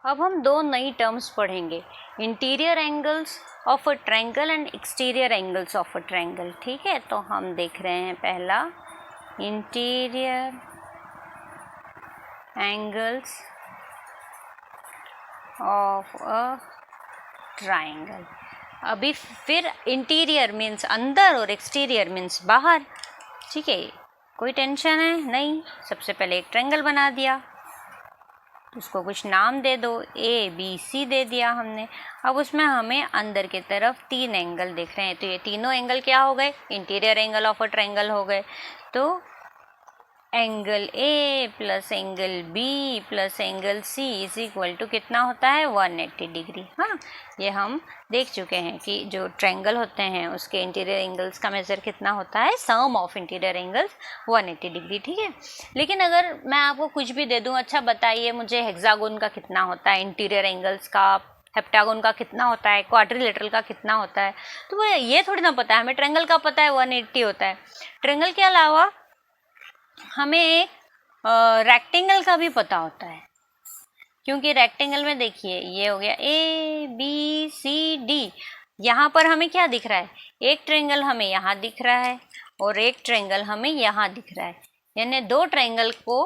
अब हम दो नई टर्म्स पढ़ेंगे, interior angles of a triangle and exterior angles of a triangle. ठीक है, तो हम देख रहे हैं पहला interior angles of a triangle. अभी फिर इंटीरियर मीन्स अंदर और एक्सटीरियर मीन्स बाहर। ठीक है, कोई टेंशन है नहीं। सबसे पहले एक ट्रायंगल बना दिया, उसको कुछ नाम दे दो, ए बी सी दे दिया हमने। अब उसमें हमें अंदर की तरफ तीन एंगल दिख रहे हैं, तो ये तीनों एंगल क्या हो गए? Interior angle of a triangle हो गए। तो angle A plus angle B plus angle C is equal to कितना होता है? 180 डिग्री। हाँ, ये हम देख चुके हैं कि जो ट्रायंगल होते हैं उसके इंटीरियर एंगल्स का मेजर कितना होता है? सम ऑफ इंटीरियर एंगल्स 180 डिग्री। ठीक है, लेकिन अगर मैं आपको कुछ भी दे दूँ, अच्छा बताइए मुझे हेक्सागोन का कितना होता है इंटीरियर एंगल्स का, हेप्टागोन का कितना होता है, क्वाड्रिलेटरल का कितना होता है, तो वो ये थोड़ी ना पता है हमें। ट्रायंगल का पता है 180 होता है। ट्रायंगल के अलावा हमें एक रेक्टेंगल का भी पता होता है, क्योंकि रेक्टेंगल में देखिए ये हो गया ए बी सी डी। यहाँ पर हमें क्या दिख रहा है? एक ट्रायंगल हमें यहाँ दिख रहा है और एक ट्रायंगल हमें यहाँ दिख रहा है, यानी दो ट्रायंगल को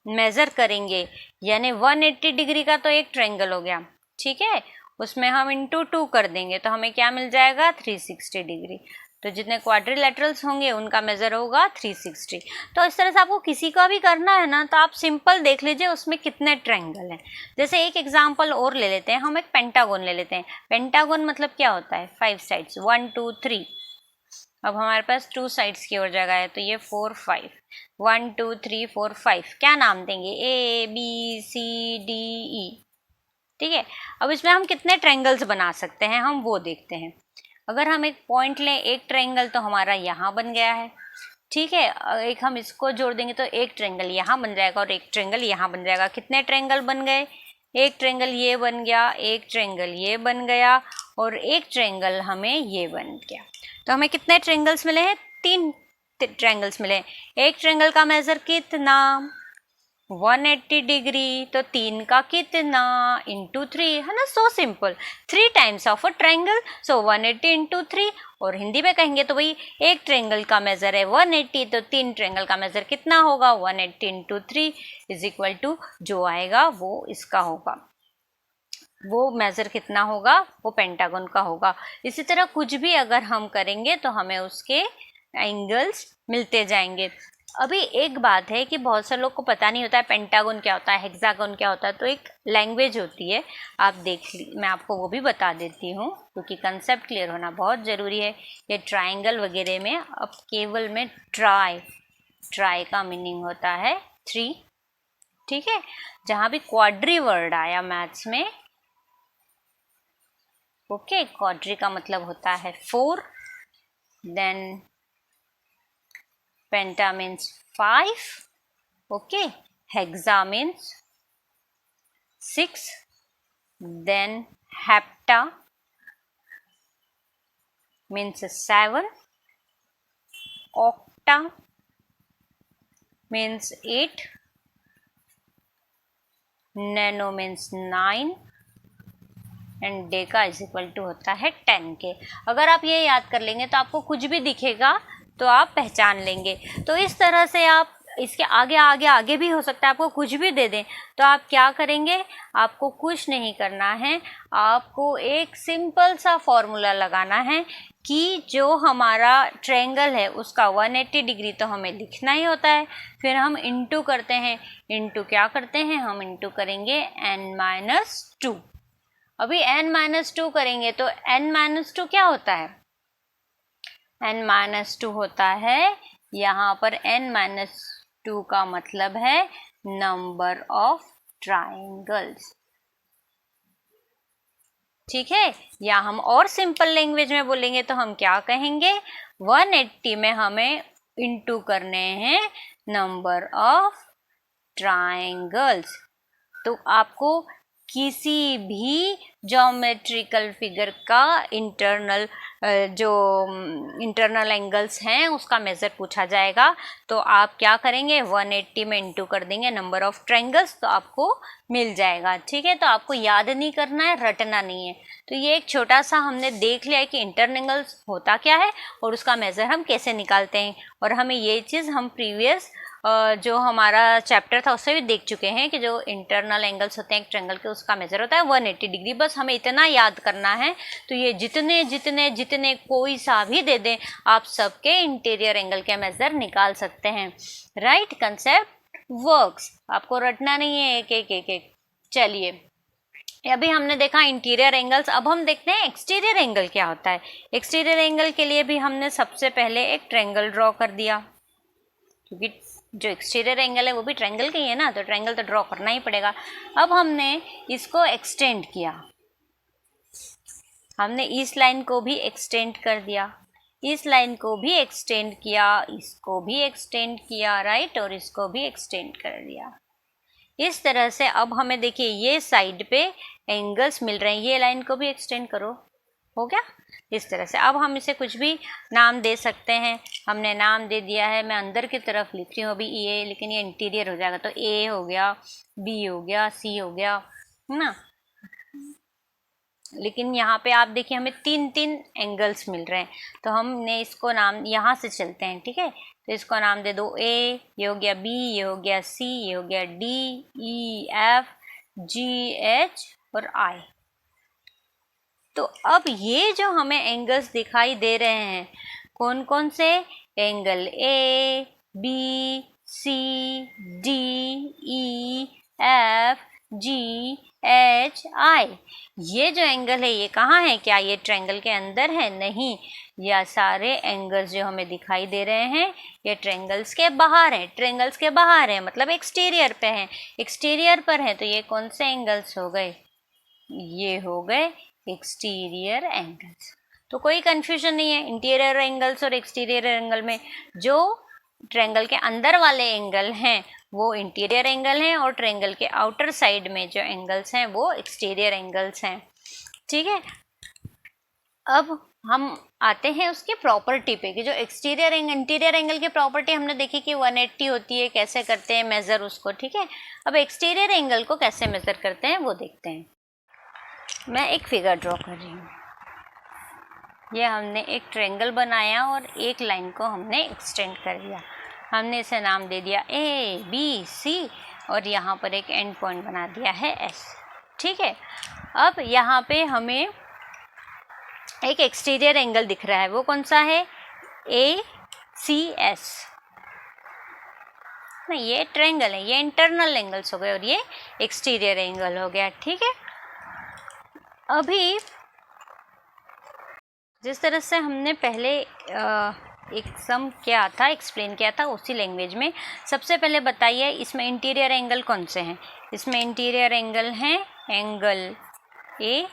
मेज़र करेंगे, यानी 180 डिग्री का तो एक ट्रायंगल हो गया। ठीक है, उसमें हम इंटू 2 कर देंगे तो हमें क्या मिल जाएगा? 360 डिग्री। तो जितने क्वाड्रिलेटरल्स होंगे उनका मेजर होगा 360। तो इस तरह से आपको किसी का भी करना है ना, तो आप सिंपल देख लीजिए उसमें कितने ट्रायंगल हैं। जैसे एक एग्जांपल और ले लेते हैं, हम एक पेंटागन ले लेते हैं। पेंटागन मतलब क्या होता है? 5 साइड्स, 1 2 3। अब हमारे पास 2 साइड्स की और जगह है, तो ये 4 5, 1 2 3 4 5। क्या नाम देंगे? A B C D E. ठीक है, अब इसमें हम कितने ट्रायंगल्स बना सकते हैं हम वो देखते हैं। अगर हम एक पॉइंट लें, एक ट्रायंगल तो हमारा यहाँ बन गया है। ठीक है, एक हम इसको जोड़ देंगे तो एक ट्रायंगल यहाँ बन जाएगा और एक ट्रायंगल यहाँ बन जाएगा। कितने ट्रायंगल बन गए? एक ट्रायंगल ये बन गया, एक ट्रायंगल ये बन गया और एक ट्रायंगल हमें ये बन गया। तो हमें कितने ट्रायंगल्स मिले हैं? 3 ट्रायंगल्स मिले। एक ट्रायंगल का मेजर कितना? 180 डिग्री। तो 3 का कितना? इंटू 3, है ना? So simple, 3 times of a triangle, so 180 into 3। और हिंदी में कहेंगे तो भाई एक ट्रायंगल का मेजर है 180, तो 3 ट्रायंगल का मेजर कितना होगा? 180 इंटू 3 इज इक्वल टू, जो आएगा वो इसका होगा। वो मेजर कितना होगा? वो पेंटागन का होगा। इसी तरह कुछ भी अगर हम करेंगे तो हमें उसके एंगल्स मिलते जाएंगे। अभी एक बात है कि बहुत से लोग को पता नहीं होता है पेंटागन क्या होता है, हेक्सागन क्या होता है। तो एक लैंग्वेज होती है, आप देख ली, मैं आपको वो भी बता देती हूँ, क्योंकि कंसेप्ट क्लियर होना बहुत ज़रूरी है। ये ट्रायंगल वगैरह में अब केवल में ट्राई का मीनिंग होता है 3। ठीक है, जहाँ भी क्वाड्री वर्ड आया मैथ्स में, ओके, क्वाड्री का मतलब होता है 4, then penta means 5, okay, hexa means 6, then hepta means 7, octa means 8, nano means 9 and deca is equal to होता है 10 के। अगर आप ये याद कर लेंगे तो आपको कुछ भी दिखेगा तो आप पहचान लेंगे। तो इस तरह से आप इसके आगे आगे आगे भी हो सकता है आपको कुछ भी दे दें, तो आप क्या करेंगे? आपको कुछ नहीं करना है, आपको एक सिंपल सा फॉर्मूला लगाना है कि जो हमारा ट्रायंगल है उसका 180 डिग्री तो हमें लिखना ही होता है। फिर हम इंटू करते हैं। इंटू क्या करते हैं? हम इंटू करेंगे n-2। अभी n-2 करेंगे तो n-2 क्या होता है? n-2 होता है, यहाँ पर n-2 का मतलब है नंबर ऑफ ट्रायंगल्स। ठीक है, या हम और सिंपल लैंग्वेज में बोलेंगे तो हम क्या कहेंगे? 180 में हमें इंटू करने हैं नंबर ऑफ ट्रायंगल्स। तो आपको किसी भी ज्योमेट्रिकल फिगर का जो इंटरनल एंगल्स हैं उसका मेज़र पूछा जाएगा, तो आप क्या करेंगे 180 में इंटू कर देंगे नंबर ऑफ ट्रायंगल्स, तो आपको मिल जाएगा। ठीक है, तो आपको याद नहीं करना है, रटना नहीं है। तो ये एक छोटा सा हमने देख लिया है कि इंटरनल एंगल्स होता क्या है और उसका मेज़र हम कैसे निकालते हैं, और हमें ये चीज़ हम प्रीवियस जो हमारा चैप्टर था उससे भी देख चुके हैं कि जो इंटरनल एंगल्स होते हैं एक ट्रायंगल के उसका मेजर होता है 180 डिग्री। बस हमें इतना याद करना है। तो ये जितने जितने जितने कोई सा भी दे दें आप सबके इंटीरियर एंगल के मेजर निकाल सकते हैं। राइट, कंसेप्ट वर्क्स, आपको रटना नहीं है एक एक एक एक। चलिए, अभी हमने देखा इंटीरियर एंगल्स, अब हम देखते हैं एक्सटीरियर एंगल क्या होता है। एक्सटीरियर एंगल के लिए भी हमने सबसे पहले एक ट्रायंगल ड्रॉ कर दिया, क्योंकि जो एक्सटीरियर एंगल है वो भी ट्रायंगल का ही है ना, तो ट्रायंगल तो ड्रॉ करना ही पड़ेगा। अब हमने इसको एक्सटेंड किया, हमने इस लाइन को भी एक्सटेंड कर दिया, इस लाइन को भी एक्सटेंड किया, इसको भी एक्सटेंड किया, राइट, और इसको भी एक्सटेंड कर दिया। इस तरह से अब हमें देखिए ये साइड पे एंगल्स मिल रहे हैं, ये लाइन को भी एक्सटेंड करो, हो गया। इस तरह से अब हम इसे कुछ भी नाम दे सकते हैं। हमने नाम दे दिया है, मैं अंदर की तरफ लिख रही हूँ अभी ए, लेकिन ये इंटीरियर हो जाएगा, तो ए हो गया, बी हो गया, सी हो गया, है ना। लेकिन यहाँ पे आप देखिए हमें तीन तीन एंगल्स मिल रहे हैं, तो हमने इसको नाम, यहाँ से चलते हैं, ठीक है, तो इसको नाम दे दो ए, ये हो गया बी, ये हो गया सी, ये हो गया डी, ई, एफ, जी, एच और आई। तो अब ये जो हमें एंगल्स दिखाई दे रहे हैं, कौन कौन से एंगल, ए, बी, सी, डी, ई, एफ, जी, एच, आई, ये जो एंगल है ये कहाँ है? क्या ये ट्रायंगल के अंदर है? नहीं, यह सारे एंगल्स जो हमें दिखाई दे रहे हैं ये ट्रायंगल्स के बाहर हैं। ट्रायंगल्स के बाहर है मतलब एक्सटीरियर पे हैं, एक्सटीरियर पर है, तो ये कौन से एंगल्स हो गए? ये हो गए एक्सटीरियर एंगल्स। तो कोई कंफ्यूजन नहीं है इंटीरियर एंगल्स और एक्सटीरियर एंगल में। जो ट्रायंगल के अंदर वाले एंगल हैं वो इंटीरियर एंगल हैं, और ट्रायंगल के आउटर साइड में जो एंगल्स हैं वो एक्सटीरियर एंगल्स हैं। ठीक है, अब हम आते हैं उसकी प्रॉपर्टी पे कि जो इंटीरियर एंगल की प्रॉपर्टी हमने देखी कि 180 होती है, कैसे करते हैं मेज़र उसको। ठीक है, अब एक्सटीरियर एंगल को कैसे मेज़र करते हैं वो देखते हैं। मैं एक फिगर ड्रॉ कर रही हूँ, ये हमने एक ट्रायंगल बनाया और एक लाइन को हमने एक्सटेंड कर दिया। हमने इसे नाम दे दिया ए, बी, सी, और यहाँ पर एक एंड पॉइंट बना दिया है एस। ठीक है, अब यहाँ पे हमें एक एक्सटीरियर एंगल दिख रहा है, वो कौन सा है? ए, सी, एस। नहीं, ये ट्रायंगल है, ये इंटरनल एंगल्स हो गए और ये एक्सटीरियर एंगल हो गया। ठीक है, अभी जिस तरह से हमने पहले एक सम किया था, एक्सप्लेन किया था उसी लैंग्वेज में, सबसे पहले बताइए इसमें इंटीरियर एंगल कौन से हैं? इसमें इंटीरियर एंगल हैं angle A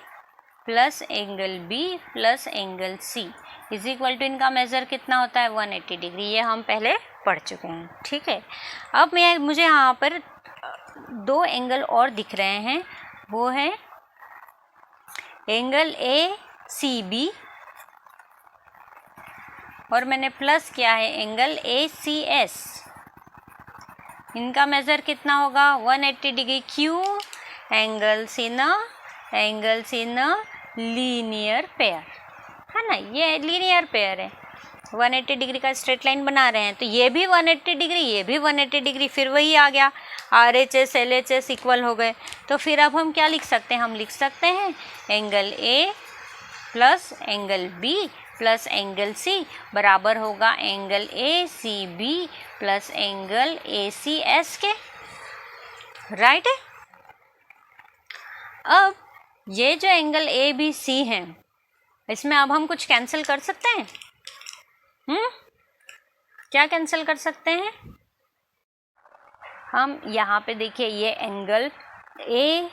plus angle B plus angle C is equal to, इनका मेज़र कितना होता है? 180 डिग्री। ये हम पहले पढ़ चुके हैं। ठीक है, अब मुझे यहाँ पर दो एंगल और दिख रहे हैं, वो है एंगल ए सी बी, और मैंने प्लस किया है एंगल ए सी एस। इनका मेज़र कितना होगा? 180 डिग्री। क्यों? Angles in a linear pair, है ना, ये लीनियर पेयर है, 180 डिग्री का स्ट्रेट लाइन बना रहे हैं, तो ये भी 180 डिग्री, ये भी 180 डिग्री, फिर वही आ गया, RHS LHS इक्वल हो गए। तो फिर अब हम क्या लिख सकते हैं? हम लिख सकते हैं angle A plus angle B plus angle C बराबर होगा angle A C B plus angle A C S के। राइट है, अब ये जो एंगल ए बी सी हैं इसमें अब हम कुछ कैंसिल कर सकते हैं। क्या कैंसिल कर सकते हैं? हम यहाँ पे देखिए ये एंगल ए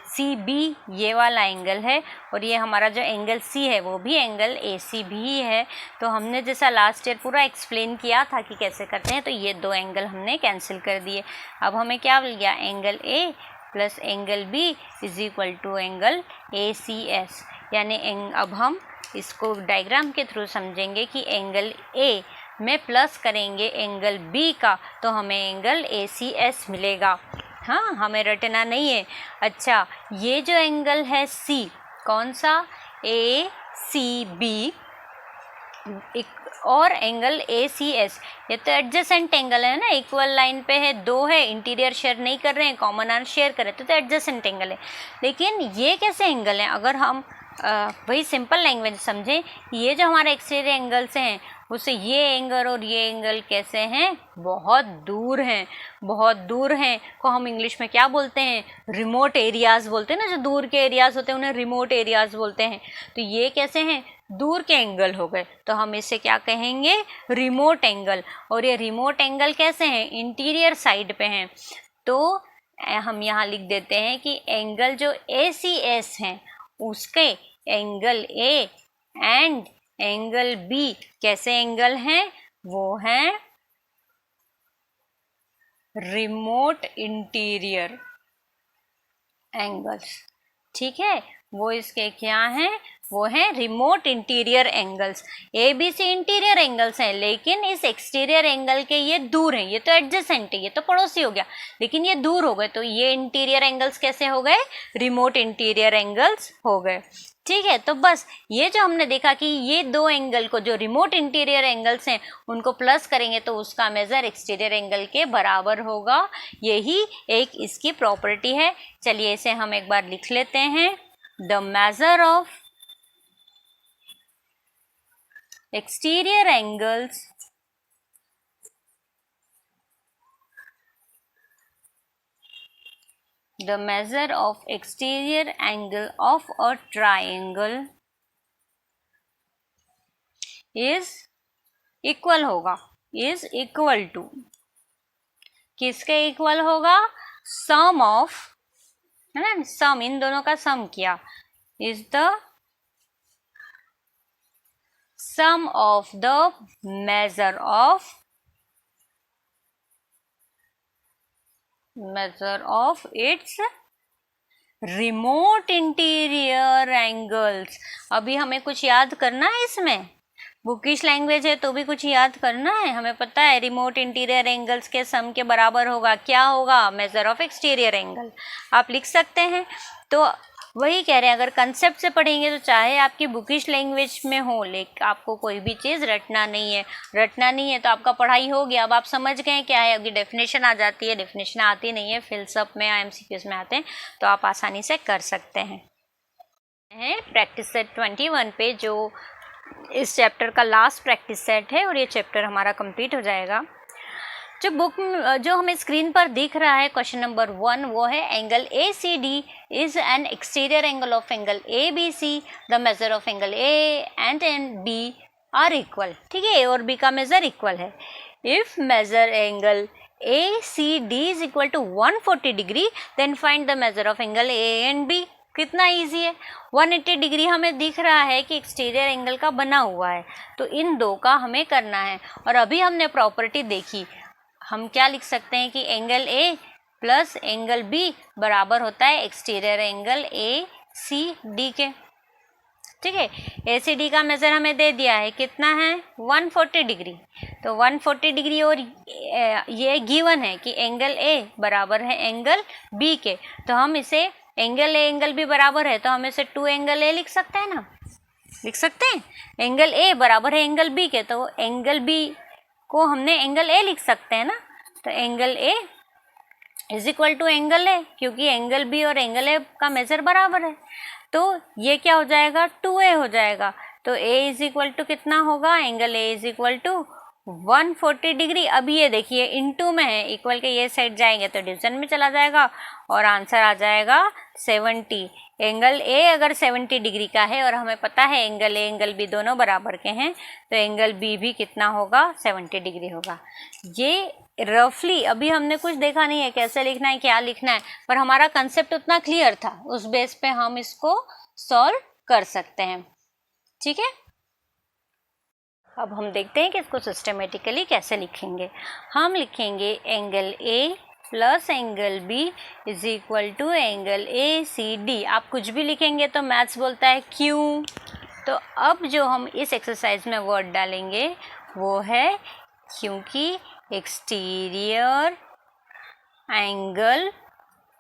सी बी ये वाला एंगल है, और ये हमारा जो एंगल सी है वो भी एंगल ए सी बी है। तो हमने जैसा लास्ट ईयर पूरा एक्सप्लेन किया था कि कैसे करते हैं, तो ये दो एंगल हमने कैंसिल कर दिए। अब हमें क्या मिल गया? Angle A plus angle B is equal to angle ACS। यानी अब हम इसको डायग्राम के थ्रू समझेंगे कि एंगल ए में प्लस करेंगे एंगल बी का तो हमें एंगल ACS मिलेगा। हाँ, हमें रटना नहीं है। अच्छा, ये जो एंगल है C, कौन सा, ACB, और एंगल ACS, ये तो एडजेसेंट एंगल है ना, इक्वल लाइन पे है, दो है, इंटीरियर शेयर नहीं कर रहे हैं, कॉमन आर्म शेयर कर रहे हैं, तो एडजेसेंट एंगल है। लेकिन ये कैसे एंगल हैं, अगर हम वही सिंपल लैंग्वेज समझें, ये जो हमारे एक्सटीरियर एंगल से हैं उससे ये एंगल और ये एंगल कैसे हैं, बहुत दूर हैं। बहुत दूर हैं को हम इंग्लिश में क्या बोलते हैं, रिमोट एरियाज़ बोलते हैं ना, जो दूर के एरियाज़ होते हैं उन्हें रिमोट एरियाज़ बोलते हैं। तो ये कैसे हैं, दूर के एंगल हो गए, तो हम इसे क्या कहेंगे, रिमोट एंगल। और ये रिमोट एंगल कैसे हैं, इंटीरियर साइड पे हैं। तो हम यहाँ लिख देते हैं कि एंगल जो ACS हैं उसके angle A and angle B कैसे एंगल हैं, वो हैं रिमोट इंटीरियर एंगल्स। ठीक है, वो इसके क्या हैं, वो हैं remote interior angles. ABC interior angles हैं, लेकिन इस एक्सटीरियर एंगल के ये दूर हैं, ये तो एडजेसेंट है, ये तो पड़ोसी हो गया, लेकिन ये दूर हो गए, तो ये इंटीरियर एंगल्स कैसे हो गए, रिमोट इंटीरियर एंगल्स हो गए। ठीक है, तो बस ये जो हमने देखा कि ये दो एंगल को, जो रिमोट इंटीरियर एंगल्स हैं, उनको प्लस करेंगे तो उसका मेजर एक्सटीरियर एंगल के बराबर होगा। यही एक इसकी प्रॉपर्टी है। चलिए इसे हम एक बार लिख लेते हैं। The measure of exterior angles the measure of exterior angle of a triangle is equal होगा, is equal to, किसके इक्वल होगा, सम ऑफ, है ना, सम, इन दोनों का सम किया, is the sum of the measure of its remote interior angles। अभी हमें कुछ याद करना है, इसमें बुकिश लैंग्वेज है तो भी कुछ याद करना है। हमें पता है रिमोट इंटीरियर एंगल्स के सम के बराबर होगा, क्या होगा, मेजर ऑफ एक्सटीरियर एंगल। आप लिख सकते हैं। तो वही कह रहे हैं, अगर कंसेप्ट से पढ़ेंगे तो चाहे आपकी बुकिश लैंग्वेज में हो, लेकिन आपको कोई भी चीज़ रटना नहीं है तो आपका पढ़ाई हो गया। अब आप समझ गए क्या है, अभी डेफिनेशन आ जाती है, डेफिनेशन आती नहीं है, फिलसफ में या MCQs में आते हैं, तो आप आसानी से कर सकते हैं। प्रैक्टिस सेट 21 पे, जो इस चैप्टर का लास्ट प्रैक्टिस सेट है, और ये चैप्टर हमारा कंप्लीट हो जाएगा। जो हमें स्क्रीन पर दिख रहा है क्वेश्चन नंबर 1, वो है angle ACD is an exterior angle of angle ABC, the measure of angle A and B are equal. ठीक है, A और B का मेजर इक्वल है। If measure angle ACD is equal to 140 degree, then find the measure of angle A and B। कितना easy है, 180 degree हमें दिख रहा है कि एक्सटीरियर एंगल का बना हुआ है, तो इन दो का हमें करना है। और अभी हमने प्रॉपर्टी देखी, हम क्या लिख सकते हैं कि angle A plus angle B बराबर होता है एक्सटीरियर एंगल ACD के। ठीक है, ACD का मेजर हमें दे दिया है, कितना है, 140 डिग्री। तो 140 डिग्री और ये गिवन है कि एंगल A बराबर है एंगल B के, तो हम इसे एंगल A एंगल B बराबर है, तो हम इसे 2 एंगल A लिख सकते हैं ना, लिख सकते हैं। एंगल A बराबर है एंगल B के, तो एंगल B को हमने एंगल A लिख सकते हैं ना, तो angle A is equal to angle A, क्योंकि एंगल B और एंगल A का मेजर बराबर है, तो ये क्या हो जाएगा, 2A हो जाएगा। तो A इज इक्वल टू कितना होगा, angle A is equal to 140 degree. अभी ये देखिए इनटू में है, इक्वल के ये साइड जाएंगे तो डिवीजन में चला जाएगा, और आंसर आ जाएगा 70। एंगल A अगर 70 डिग्री का है, और हमें पता है एंगल A एंगल B दोनों बराबर के हैं, तो एंगल B भी कितना होगा, 70 डिग्री होगा। ये रफली अभी हमने कुछ देखा नहीं है कैसे लिखना है, क्या लिखना है, पर हमारा कंसेप्ट उतना क्लियर था, उस बेस पे हम इसको सॉल्व कर सकते हैं। ठीक है, अब हम देखते हैं कि इसको सिस्टमेटिकली कैसे लिखेंगे। हम लिखेंगे angle A plus angle B is equal to angle A C D. आप कुछ भी लिखेंगे तो मैथ्स बोलता है क्यों। तो अब जो हम इस एक्सरसाइज में वर्ड डालेंगे वो है क्योंकि एक्सटीरियर एंगल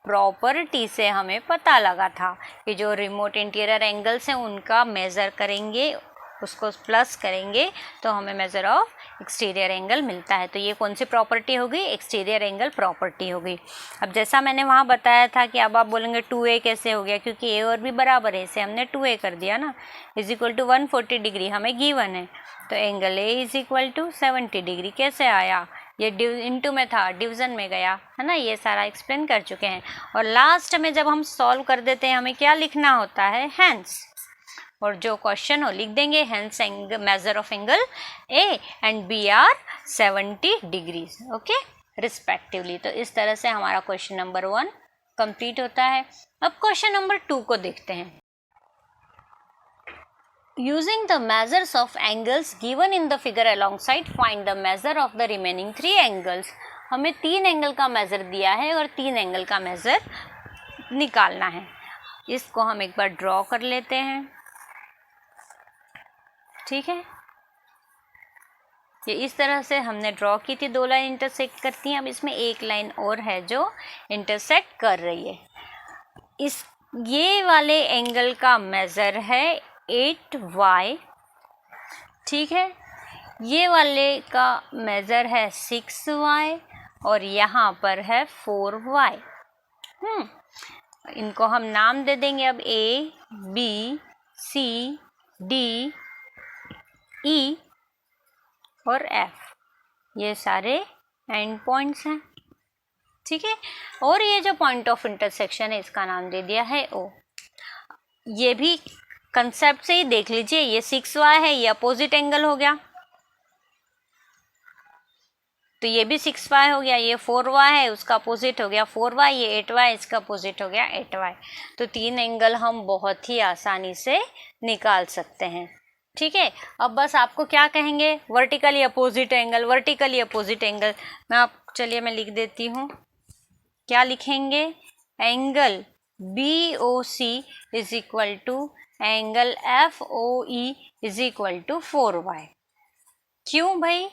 प्रॉपर्टी से हमें पता लगा था कि जो रिमोट इंटीरियर एंगल्स हैं उनका मेज़र करेंगे, उसको प्लस करेंगे तो हमें मेज़र ऑफ एक्सटीरियर एंगल मिलता है। तो ये कौन सी प्रॉपर्टी होगी? एक्सटीरियर एंगल प्रॉपर्टी होगी। अब जैसा मैंने वहाँ बताया था कि अब आप बोलेंगे 2a कैसे हो गया, क्योंकि a और b बराबर है, इसे हमने 2a कर दिया ना, इज इक्वल टू 140 डिग्री हमें गिवन है। तो angle a is equal to 70 degree कैसे आया? ये इनटू में था, डिवीज़न में गया है ना। ये सारा एक्सप्लेन कर चुके हैं। और लास्ट में जब हम सॉल्व कर देते हैं हमें क्या लिखना होता है? हैंस, और जो क्वेश्चन हो लिख देंगे hence measure of angle A and B are 70 degrees, okay, respectively. तो इस तरह से हमारा क्वेश्चन नंबर 1 कंप्लीट होता है। अब क्वेश्चन नंबर 2 को देखते हैं। Using the measures of angles given in the figure alongside, find the measure of the remaining 3 angles। हमें 3 एंगल का मेज़र दिया है और 3 एंगल का मेज़र निकालना है। इसको हम एक बार ड्रॉ कर लेते हैं, ठीक है। ये इस तरह से हमने ड्रॉ की थी, 2 लाइन इंटरसेक्ट करती हैं। अब इसमें एक लाइन और है जो इंटरसेक्ट कर रही है। इस ये वाले एंगल का मेज़र है 8y, ठीक है। ये वाले का मेज़र है 6y और यहाँ पर है 4y। इनको हम नाम दे देंगे अब A, B, C, D, E और F। ये सारे एंड पॉइंट्स हैं, ठीक है। और ये जो पॉइंट ऑफ इंटरसेक्शन है इसका नाम दे दिया है O। ये भी कंसेप्ट से ही देख लीजिए, ये 6y है, ये अपोजिट एंगल हो गया, तो ये भी 6y हो गया। ये 4y है, उसका अपोजिट हो गया 4y। ये 8y, इसका अपोजिट हो गया 8y। तो 3 एंगल हम बहुत ही आसानी से निकाल सकते हैं, ठीक है। अब बस आपको क्या कहेंगे? Vertically opposite angle, vertically opposite angle. चलिए मैं लिख देती हूँ। क्या लिखेंगे? Angle BOC is equal to angle FOE is equal to 4y। क्यों भाई?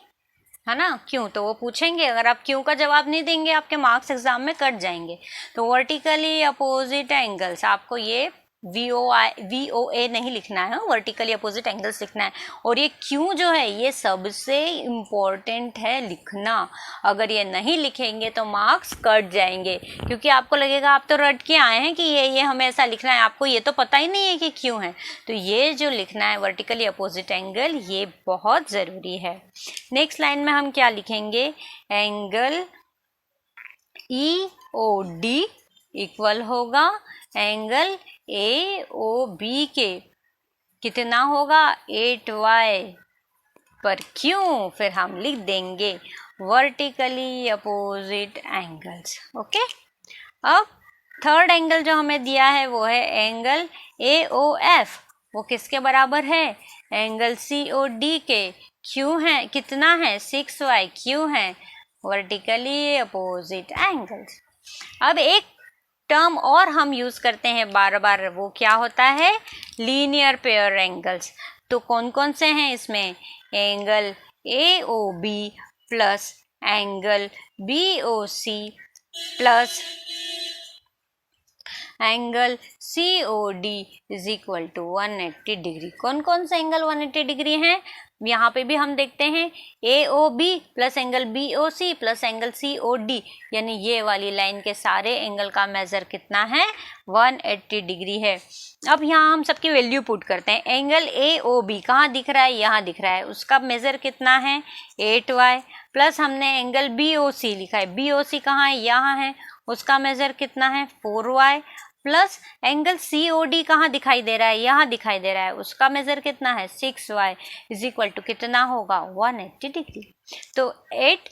है ना, क्यों? तो वो पूछेंगे, अगर आप क्यों का जवाब नहीं देंगे आपके मार्क्स एग्जाम में कट जाएंगे। तो वर्टिकली अपोजिट एंगल्स, आपको ये VOA नहीं लिखना है, वर्टिकली अपोजिट एंगल्स लिखना है। और ये क्यों जो है ये सबसे इम्पोर्टेंट है लिखना। अगर ये नहीं लिखेंगे तो मार्क्स कट जाएंगे, क्योंकि आपको लगेगा आप तो रट के आए हैं कि ये हमें ऐसा लिखना है, आपको ये तो पता ही नहीं है कि क्यों है। तो ये जो लिखना है वर्टिकली अपोजिट एंगल, ये बहुत ज़रूरी है। नेक्स्ट लाइन में हम क्या लिखेंगे? एंगल EOD इक्वल होगा एंगल AOB के कितना होगा? 8y। पर क्यों? फिर हम लिख देंगे वर्टिकली अपोजिट एंगल्स, ओके। अब थर्ड एंगल जो हमें दिया है वो है एंगल AOF। वो किसके बराबर है? एंगल COD के। क्यों है? कितना है? 6y। क्यों है? Vertically opposite angles. अब एक टर्म और हम यूज़ करते हैं बार बार, वो क्या होता है? Linear pair angles. तो कौन कौन से हैं इसमें? Angle AOB plus angle BOC plus angle COD is equal to 180 degree. कौन कौन से एंगल 180 डिग्री हैं? यहाँ पे भी हम देखते हैं AOB plus angle BOC plus angle COD, यानी ये वाली लाइन के सारे एंगल का मेज़र कितना है? 180 डिग्री है। अब यहाँ हम सबकी वैल्यू पुट करते हैं। एंगल AOB कहाँ दिख रहा है? यहाँ दिख रहा है, उसका मेज़र कितना है? 8y। प्लस हमने एंगल BOC लिखा है, BOC कहाँ है? यहाँ है, उसका मेज़र कितना है? 4y। प्लस एंगल COD कहाँ दिखाई दे रहा है? यहाँ दिखाई दे रहा है, उसका मेज़र कितना है? 6y इज इक्वल टू कितना होगा? 180 डिग्री। तो 8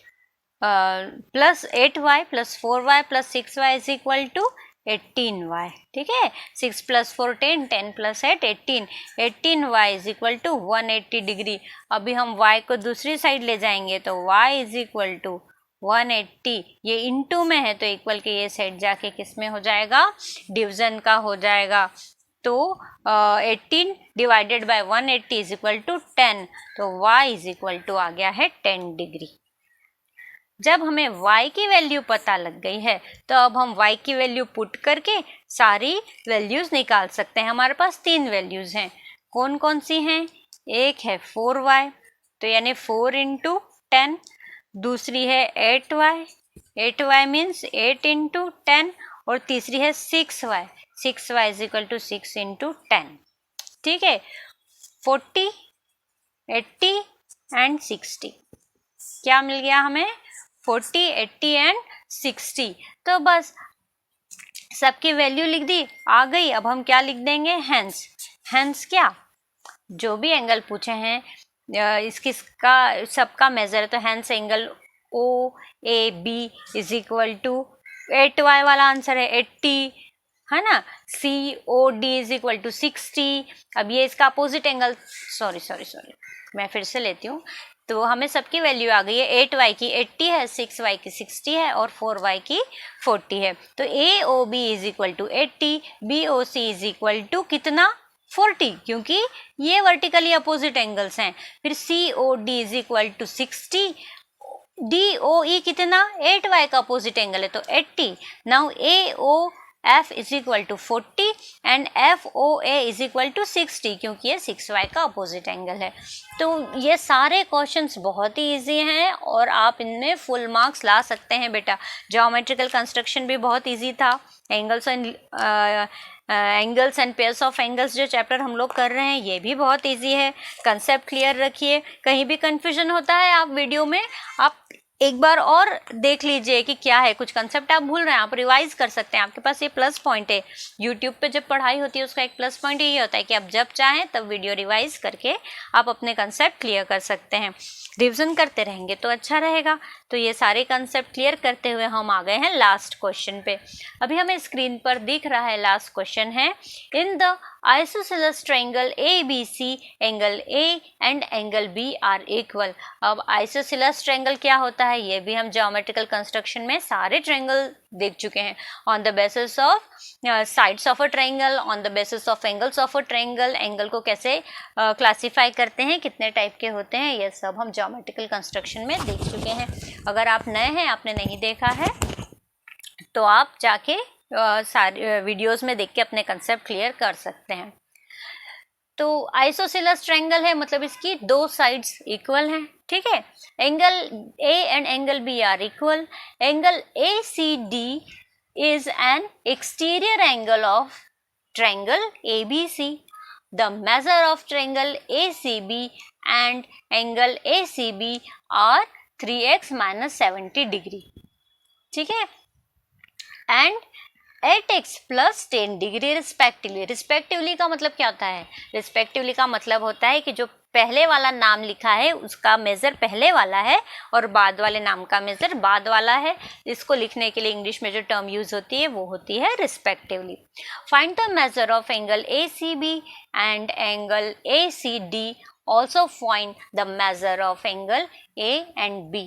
plus 8y plus 4y plus 6y is equal to 18y, ठीक है। 6 plus 4 10, 10 plus 8 18, 18y is equal to 180 degree. अभी हम y को दूसरी साइड ले जाएंगे तो y इज इक्वल टू 180, ये इनटू में है तो इक्वल के ये साइड जाके किस में हो जाएगा, डिवीजन का हो जाएगा। तो 18 divided by 180 is equal to 10, तो y इज इक्वल टू आ गया है 10 डिग्री। जब हमें y की वैल्यू पता लग गई है तो अब हम y की वैल्यू पुट करके सारी वैल्यूज निकाल सकते हैं। हमारे पास 3 वैल्यूज हैं, कौन कौन सी हैं, एक है 4y, तो यानी 4 इंटू 10, दूसरी है 8y, 8y मीन्स 8 इंटू 10, और तीसरी है 6y, 6y is equal to 6 into 10। ठीक है, 40, 80 एंड 60, क्या मिल गया हमें, 40, 80 एंड 60। तो बस सबकी वैल्यू लिख दी, आ गई। अब हम क्या लिख देंगे, हेंस। हेंस क्या, जो भी एंगल पूछे हैं इसका सबका मेजर है, तो hence angle O A B is equal to 8y वाला आंसर है 80, है ना। C O D is equal to 60। अब ये इसका अपोजिट एंगल, सॉरी मैं फिर से लेती हूँ। तो हमें सबकी वैल्यू आ गई है, 8y की 80 है, 6y की 60 है और 4y की 40 है। तो A O B is equal to 80, B O C is equal to कितना, 40, क्योंकि ये वर्टिकली अपोजिट एंगल्स हैं। फिर C O D is equal to 60, D O E कितना, 8y का अपोजिट एंगल है तो 80। Now A O F is equal to 40 and F O A is equal to 60, क्योंकि ये 6y का अपोजिट एंगल है। तो ये सारे क्वेश्चंस बहुत ही इजी हैं और आप इनमें फुल मार्क्स ला सकते हैं बेटा। ज्योमेट्रिकल कंस्ट्रक्शन भी बहुत इजी था, angles and pairs of angles जो चैप्टर हम लोग कर रहे हैं ये भी बहुत इजी है। कंसेप्ट क्लियर रखिए, कहीं भी कंफ्यूजन होता है आप वीडियो में आप एक बार और देख लीजिए कि क्या है, कुछ कंसेप्ट आप भूल रहे हैं आप रिवाइज कर सकते हैं। आपके पास ये प्लस पॉइंट है, यूट्यूब पे जब पढ़ाई होती है उसका एक प्लस पॉइंट ये होता है कि आप जब चाहें तब वीडियो रिवाइज करके आप अपने कंसेप्ट क्लियर कर सकते हैं। रिविजन करते रहेंगे तो अच्छा रहेगा। तो ये सारे कंसेप्ट क्लियर करते हुए हम आ गए हैं लास्ट क्वेश्चन पे। अभी हमें स्क्रीन पर दिख रहा है लास्ट क्वेश्चन है, in the isosceles triangle ABC angle A and angle B are equal. अब आइसोसेलेस ट्रायंगल क्या होता है ये भी हम ज्योमेट्रिकल कंस्ट्रक्शन में सारे ट्रायंगल देख चुके हैं। On the basis of sides of a triangle, on the basis of angles of a triangle, angle को कैसे क्लासीफाई करते हैं, कितने टाइप के होते हैं, ये सब हम ज्योमेट्रिकल कंस्ट्रक्शन में देख चुके हैं। अगर आप नए हैं, आपने नहीं देखा है, तो आप जाके सारे वीडियोस में देख के अपने कंसेप्ट क्लियर कर सकते हैं। तो आइसोसेलेस ट्रायंगल है मतलब इसकी दो साइड्स इक्वल हैं, ठीक है। Angle A and angle B are equal. Angle ACD is an exterior angle of triangle ABC. The measure of triangle ACB and angle ACB are 3x minus 70 degree, ठीक है, and 8x plus 10 degree respectively. Respectively का मतलब क्या होता है, respectively का मतलब होता है कि जो पहले वाला नाम लिखा है उसका मेजर पहले वाला है और बाद वाले नाम का मेजर बाद वाला है। इसको लिखने के लिए इंग्लिश में जो टर्म यूज होती है वो होती है respectively. Find the measure of angle ACB and angle ACD, also find the measure of angle A and B।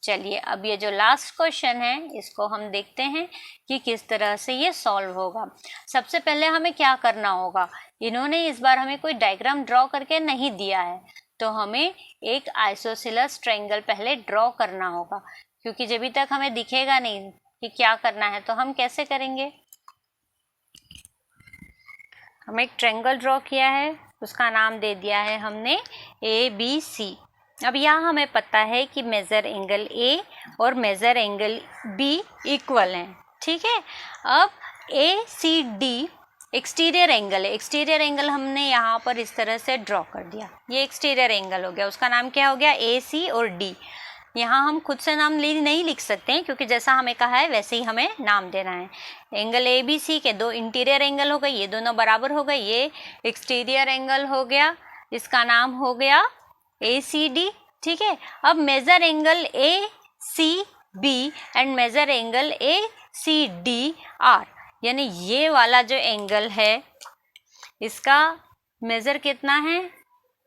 चलिए अब ये जो लास्ट क्वेश्चन है इसको हम देखते हैं कि किस तरह से ये सॉल्व होगा। सबसे पहले हमें क्या करना होगा, इन्होंने इस बार हमें कोई डायग्राम ड्रॉ करके नहीं दिया है, तो हमें एक आइसोसेलेस ट्रायंगल पहले ड्रॉ करना होगा, क्योंकि जब तक हमें दिखेगा नहीं कि क्या करना है तो हम कैसे करेंगे। हमें एक ट्रायंगल ड्रॉ किया है, उसका नाम दे दिया है हमने ABC। अब यहाँ हमें पता है कि मेजर एंगल A और मेजर एंगल B इक्वल हैं, ठीक है। अब ACD एक्सटीरियर एंगल है, एक्सटीरियर एंगल हमने यहाँ पर इस तरह से ड्रॉ कर दिया, ये एक्सटीरियर एंगल हो गया, उसका नाम क्या हो गया AC और D। यहाँ हम खुद से नाम नहीं लिख सकते हैं क्योंकि जैसा हमें कहा है वैसे ही हमें नाम देना है। एंगल ABC के दो इंटीरियर एंगल हो गए, ये दोनों बराबर हो गए, ये एक्सटीरियर एंगल हो गया, इसका नाम हो गया ACD, ठीक है। अब measure angle ACB and measure angle ACDR, यानी ये वाला जो एंगल है इसका मेजर कितना है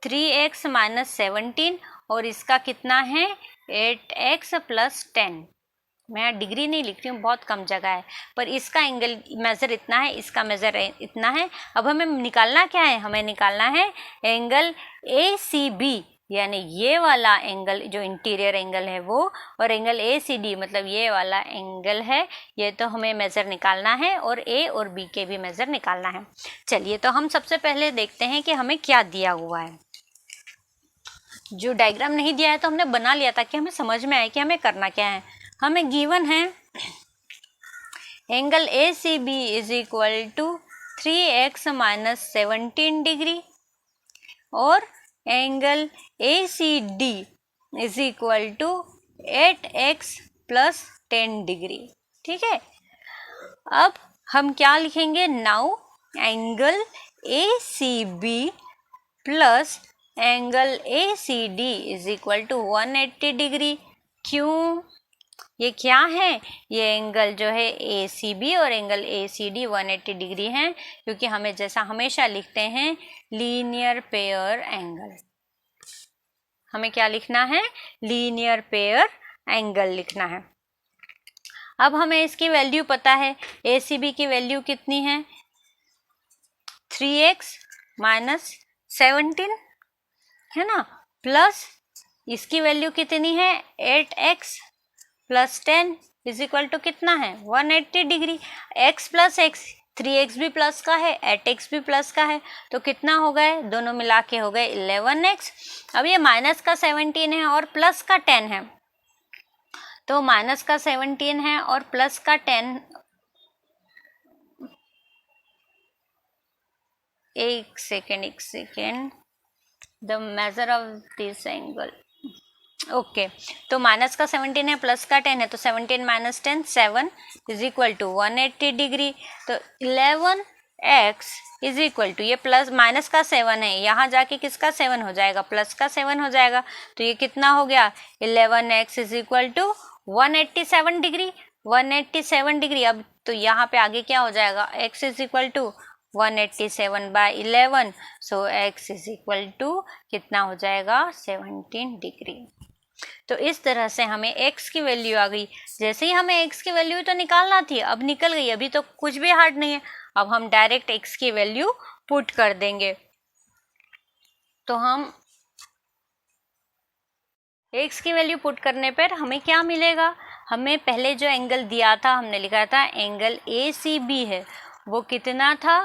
3x - 17 और इसका कितना है 8x + 10, मैं डिग्री नहीं लिख रही हूँ, बहुत कम जगह है, पर इसका एंगल मेज़र इतना है, इसका मेज़र इतना है। अब हमें निकालना क्या है, हमें निकालना है एंगल ACB, यानी ये वाला एंगल जो इंटीरियर एंगल है वो, और एंगल ACD मतलब ये वाला एंगल है, ये तो हमें मेज़र निकालना है, और A और B के भी मेज़र निकालना है। चलिए, तो हम सबसे पहले देखते हैं कि हमें क्या दिया हुआ है। जो डायग्राम नहीं दिया है तो हमने बना लिया ताकि हमें समझ में आए कि हमें करना क्या है। हमें गिवन है एंगल ACB = 3x - 17 डिग्री और एंगल ACD = 8x + 10 डिग्री। ठीक है, अब हम क्या लिखेंगे, now angle ACB plus angle ACD = 180 degree. क्यों, ये क्या है, ये एंगल जो है ACB और एंगल ACD 180 डिग्री हैं, क्योंकि हमें जैसा हमेशा लिखते हैं लीनियर पेयर एंगल। हमें क्या लिखना है, लीनियर पेयर एंगल लिखना है। अब हमें इसकी वैल्यू पता है, ACB की वैल्यू कितनी है, 3x - 17 है ना, प्लस इसकी वैल्यू कितनी है, 8x + 10 = कितना है, 180 डिग्री। x + x, 3x भी प्लस का है, 8x भी प्लस का है, तो कितना हो गए, दोनों मिला के हो गए 11x। अब ये माइनस का 17 है और प्लस का 10 है, तो माइनस का 17 है और प्लस का 10, एक second, the measure of this angle, okay, तो माइनस का 17 है, प्लस का 10 है, तो 17 - 10 7 = 180 डिग्री। तो 11x = ये प्लस माइनस का 7 है, यहाँ जाके किसका 7 हो जाएगा, प्लस का 7 हो जाएगा, तो ये कितना हो गया, 11x = 187 डिग्री, 187 डिग्री। अब तो यहाँ पे आगे क्या हो जाएगा, x = 187/11, सो x = कितना हो जाएगा, 17 डिग्री। तो इस तरह से हमें x की वैल्यू आ गई। जैसे ही हमें x की वैल्यू तो निकालना थी, अब निकल गई, अभी तो कुछ भी हार्ड नहीं है। अब हम डायरेक्ट x की वैल्यू पुट कर देंगे, तो हम x की वैल्यू पुट करने पर हमें क्या मिलेगा, हमें पहले जो एंगल दिया था, हमने लिखा था एंगल ACB है, वो कितना था,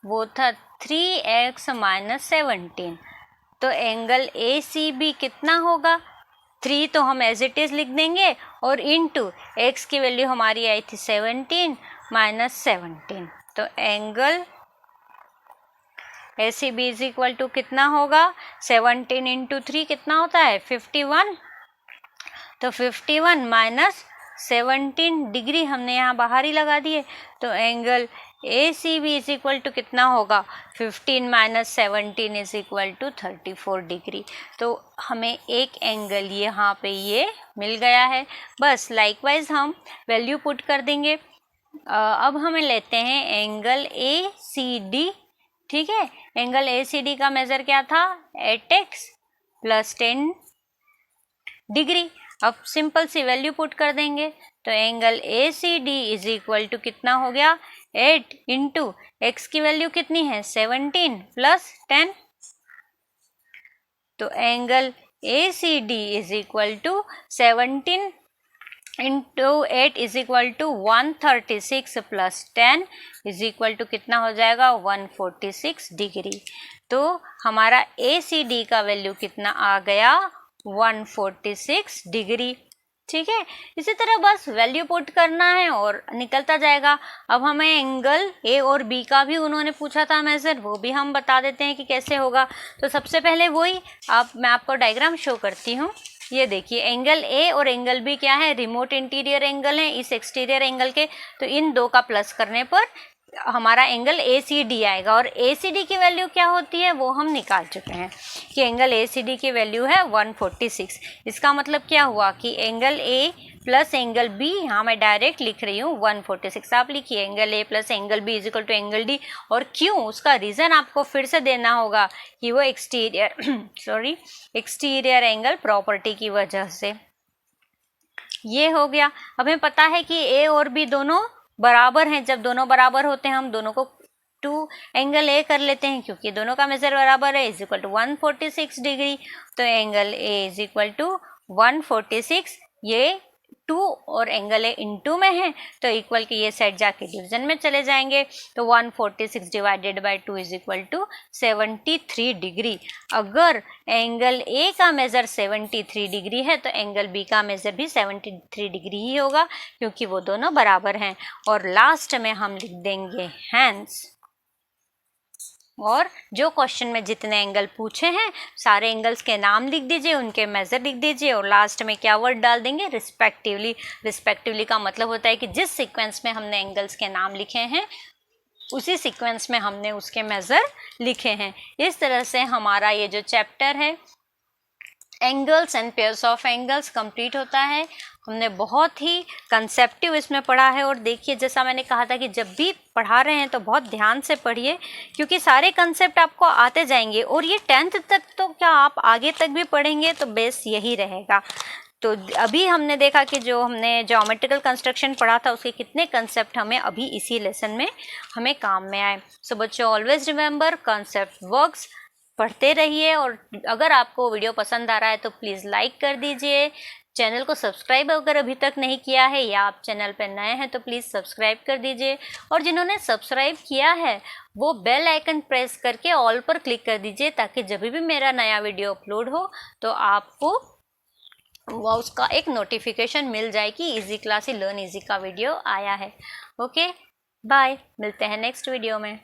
वो था 3x - 17। तो एंगल ACB कितना होगा, 3 तो हम एज इट इज़ लिख देंगे, और इनटू x की वैल्यू हमारी आई थी 17 - 17, तो एंगल ACB = कितना होगा, 17 × 3 कितना होता है, 51, तो 51 - 17 डिग्री हमने यहाँ बाहर ही लगा दिए, तो एंगल ACB = कितना होगा, 15 - 17 = 34 डिग्री। तो हमें एक एंगल यहाँ पे ये मिल गया है। बस लाइकवाइज हम वैल्यू पुट कर देंगे। अब हमें लेते हैं एंगल ACD। ठीक है, एंगल ACD का मेज़र क्या था, 8x + 10 डिग्री। अब सिंपल सी वैल्यू पुट कर देंगे, तो एंगल ACD = कितना हो गया, 8 × x की वैल्यू कितनी है, 17 + 10, तो एंगल ACD = 17 × 8 = 136 + 10 = कितना हो जाएगा, 146 डिग्री। तो हमारा ACD का वैल्यू कितना आ गया, 146 डिग्री। ठीक है, इसी तरह बस वैल्यू पुट करना है और निकलता जाएगा। अब हमें एंगल A और B का भी उन्होंने पूछा था मेज़र, वो भी हम बता देते हैं कि कैसे होगा। तो सबसे पहले वही मैं आपको डायग्राम शो करती हूँ। ये देखिए, एंगल A और एंगल B क्या है, रिमोट इंटीरियर एंगल है इस एक्सटीरियर एंगल के, तो इन दो का प्लस करने पर हमारा एंगल ACD आएगा। और ACD की वैल्यू क्या होती है वो हम निकाल चुके हैं कि एंगल ACD की वैल्यू है 146। इसका मतलब क्या हुआ कि angle A plus angle B, यहाँ मैं डायरेक्ट लिख रही हूँ 146, आप लिखिए angle A plus angle B = angle D। और क्यों, उसका रीज़न आपको फिर से देना होगा कि वो एक्सटीरियर एंगल प्रॉपर्टी की वजह से। ये हो गया। अब हमें पता है कि ए और बी दोनों बराबर हैं। जब दोनों बराबर होते हैं हम दोनों को 2 एंगल ए कर लेते हैं, क्योंकि दोनों का मेजर बराबर है, इज इक्वल टू 146 डिग्री। तो angle A is equal to 146, ये 2 और एंगल ए इनटू में है तो इक्वल के ये साइड जाके डिवीजन में चले जाएंगे। तो 146 divided by 2 is equal to 73 degree. अगर एंगल ए का मेजर 73 डिग्री है तो एंगल बी का मेजर भी 73 डिग्री ही होगा, क्योंकि वो दोनों बराबर हैं। और लास्ट में हम लिख देंगे हैंस। और जो क्वेश्चन में जितने एंगल पूछे हैं सारे एंगल्स के नाम लिख दीजिए, उनके मेजर लिख दीजिए और लास्ट में क्या वर्ड डाल देंगे, रिस्पेक्टिवली। रिस्पेक्टिवली का मतलब होता है कि जिस सीक्वेंस में हमने एंगल्स के नाम लिखे हैं उसी सीक्वेंस में हमने उसके मेजर लिखे हैं। इस तरह से हमारा ये जो चैप्टर है angles and pairs of angles complete होता है। हमने बहुत ही कंसेप्टिव इसमें पढ़ा है। और देखिए, जैसा मैंने कहा था कि जब भी पढ़ा रहे हैं तो बहुत ध्यान से पढ़िए, क्योंकि सारे कंसेप्ट आपको आते जाएंगे। और ये 10th तक तो क्या आप आगे तक भी पढ़ेंगे तो बेस यही रहेगा। तो अभी हमने देखा कि जो हमने ज्योमेट्रिकल कंस्ट्रक्शन पढ़ा था उसके कितने कंसेप्ट हमें अभी इसी लेसन में हमें काम में आए। सो बच्चों, ऑलवेज रिमेंबर कंसेप्ट वर्क्स, पढ़ते रहिए। और अगर आपको वीडियो पसंद आ रहा है तो प्लीज़ लाइक कर दीजिए। चैनल को सब्सक्राइब अगर अभी तक नहीं किया है या आप चैनल पर नए हैं तो प्लीज़ सब्सक्राइब कर दीजिए। और जिन्होंने सब्सक्राइब किया है वो बेल आइकन प्रेस करके ऑल पर क्लिक कर दीजिए, ताकि जब भी मेरा नया वीडियो अपलोड हो तो आपको उसका एक नोटिफिकेशन मिल जाए कि इजी क्लास लर्न इजी का वीडियो आया है। ओके, बाय, मिलते हैं नेक्स्ट वीडियो में।